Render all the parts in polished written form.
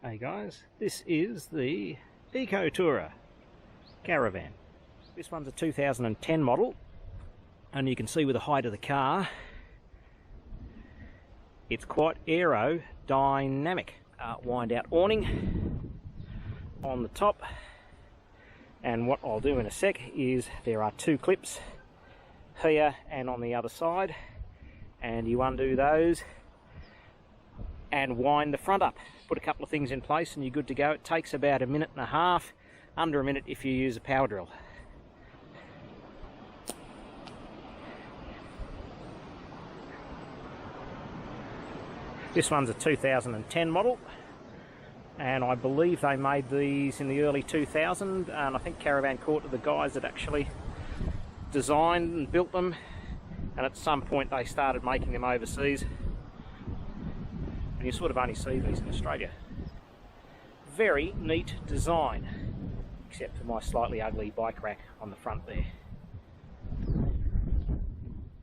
Hey guys, this is the Eco Tourer Caravan. This one's a 2010 model, and you can see with the height of the car, it's quite aerodynamic. Wind out awning on the top, and what I'll do in a sec is there are two clips here and on the other side, and you undo those and wind the front up. Put a couple of things in place and you're good to go. It takes about a minute and a half, under a minute if you use a power drill. This one's a 2010 model, and I believe they made these in the early 2000s, and I think Caravan caught to the guys that actually designed and built them, and at some point they started making them overseas. And you sort of only see these in Australia. Very neat design, except for my slightly ugly bike rack on the front there.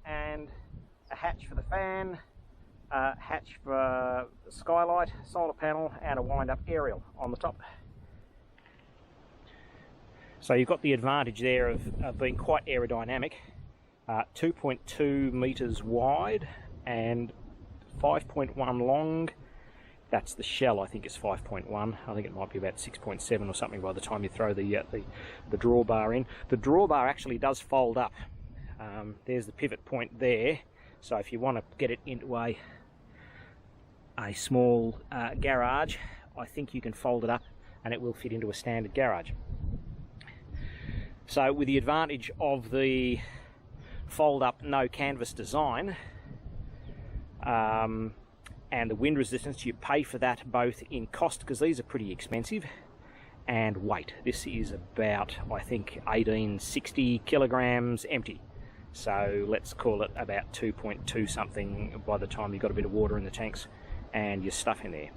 And a hatch for the fan, a hatch for the skylight, solar panel, and a wind-up aerial on the top. So you've got the advantage there of being quite aerodynamic. 2.2 metres wide and 5.1 long. That's the shell. I think it's 5.1. I think it might be about 6.7 or something by the time you throw the drawbar in. The drawbar actually does fold up. There's the pivot point there. So if you want to get it into a small garage, I think you can fold it up and it will fit into a standard garage. So with the advantage of the fold up no canvas design, and the wind resistance, you pay for that both in cost, because these are pretty expensive, and weight. This is about, I think, 1860 kilograms empty. So let's call it about 2.2 something by the time you've got a bit of water in the tanks and your stuff in there.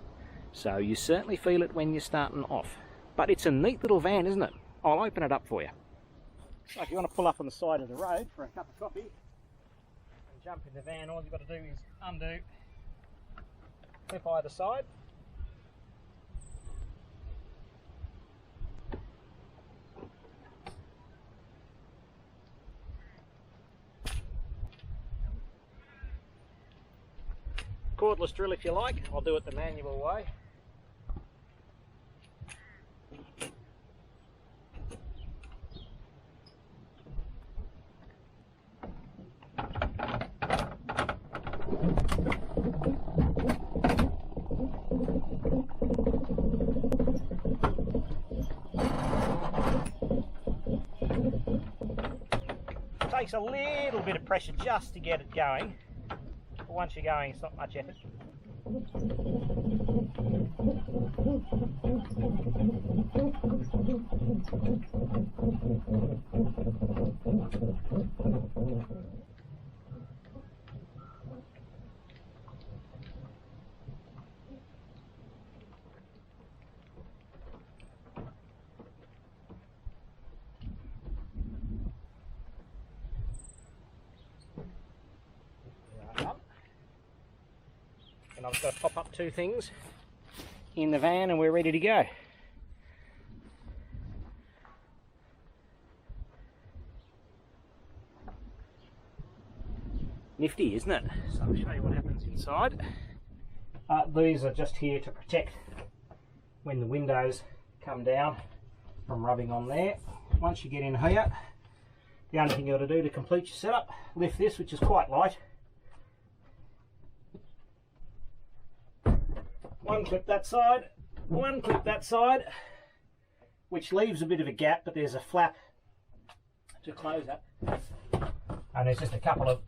So you certainly feel it when you're starting off. But it's a neat little van, isn't it? I'll open it up for you. So if you want to pull up on the side of the road for a cup of coffee, jump in the van, all you've got to do is undo, clip either side, cordless drill if you like. I'll do it the manual way. Takes a little bit of pressure just to get it going, but once you're going it's not much effort. And I've got to pop up two things in the van and we're ready to go. Nifty, isn't it? So I'll show you what happens inside. These are just here to protect when the windows come down from rubbing on there. Once you get in here, the only thing you've got to do to complete your setup, lift this, which is quite light. One clip that side, one clip that side, which leaves a bit of a gap, but there's a flap to close that. And there's just a couple of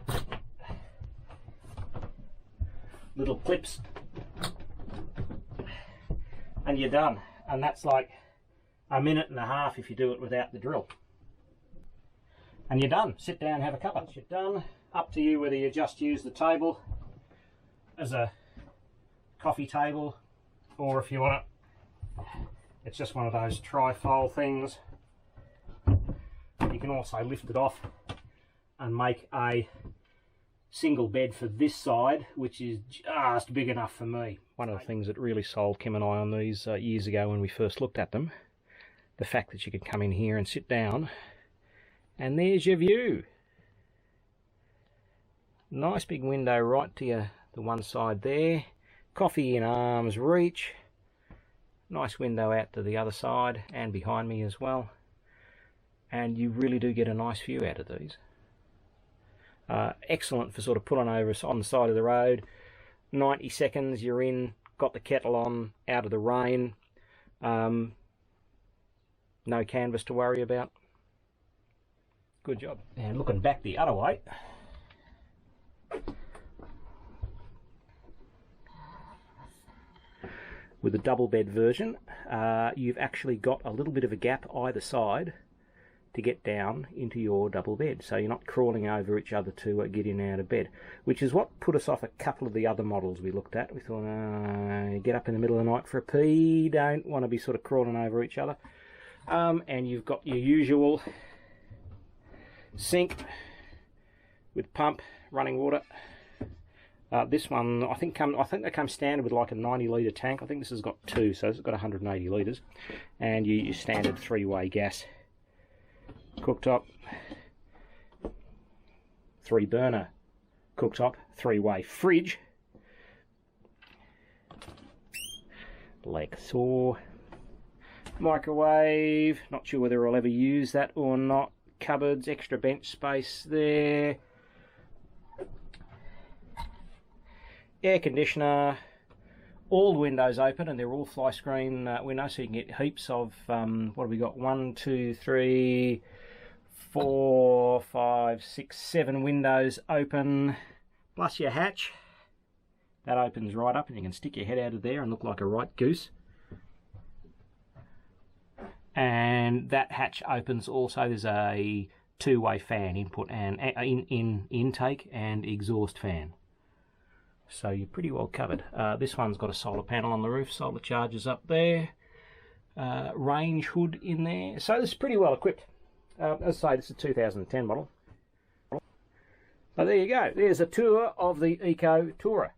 little clips and you're done. And that's like a minute and a half if you do it without the drill. And you're done. Sit down, have a cuppa. Once you're done, up to you whether you just use the table as a coffee table, or if you want it, it's just one of those trifold things. You can also lift it off and make a single bed for this side, which is just big enough for me. One of the things that really sold Kim and I on these years ago when we first looked at them, the fact that you could come in here and sit down, and there's your view. Nice big window right to the one side there. Coffee in arm's reach. Nice window out to the other side and behind me as well. And you really do get a nice view out of these. Excellent for sort of pulling over on the side of the road. 90 seconds, you're in, got the kettle on, out of the rain. No canvas to worry about. Good job. And looking back the other way, with the double bed version, you've actually got a little bit of a gap either side to get down into your double bed, so you're not crawling over each other to get in and out of bed, which is what put us off a couple of the other models we looked at. We thought, get up in the middle of the night for a pee, don't want to be sort of crawling over each other. And you've got your usual sink with pump, running water. This one, I think they come standard with like a 90 litre tank. I think this has got 2, so it's got 180 litres. And your standard 3-way gas cooktop, 3-burner cooktop, 3-way fridge, leg saw, microwave, not sure whether I'll ever use that or not, cupboards, extra bench space there, air conditioner, all the windows open, and they're all fly screen windows, so you can get heaps of, what have we got, 1, 2, 3, 4, 5, 6, 7 windows open, plus your hatch. That opens right up and you can stick your head out of there and look like a right goose. And that hatch opens also, there's a 2-way fan input and intake and exhaust fan. So you're pretty well covered. This one's got a solar panel on the roof, solar chargers up there, range hood in there. So this is pretty well equipped. As I say, this is a 2010 model. But there you go. There's a tour of the Eco Tourer.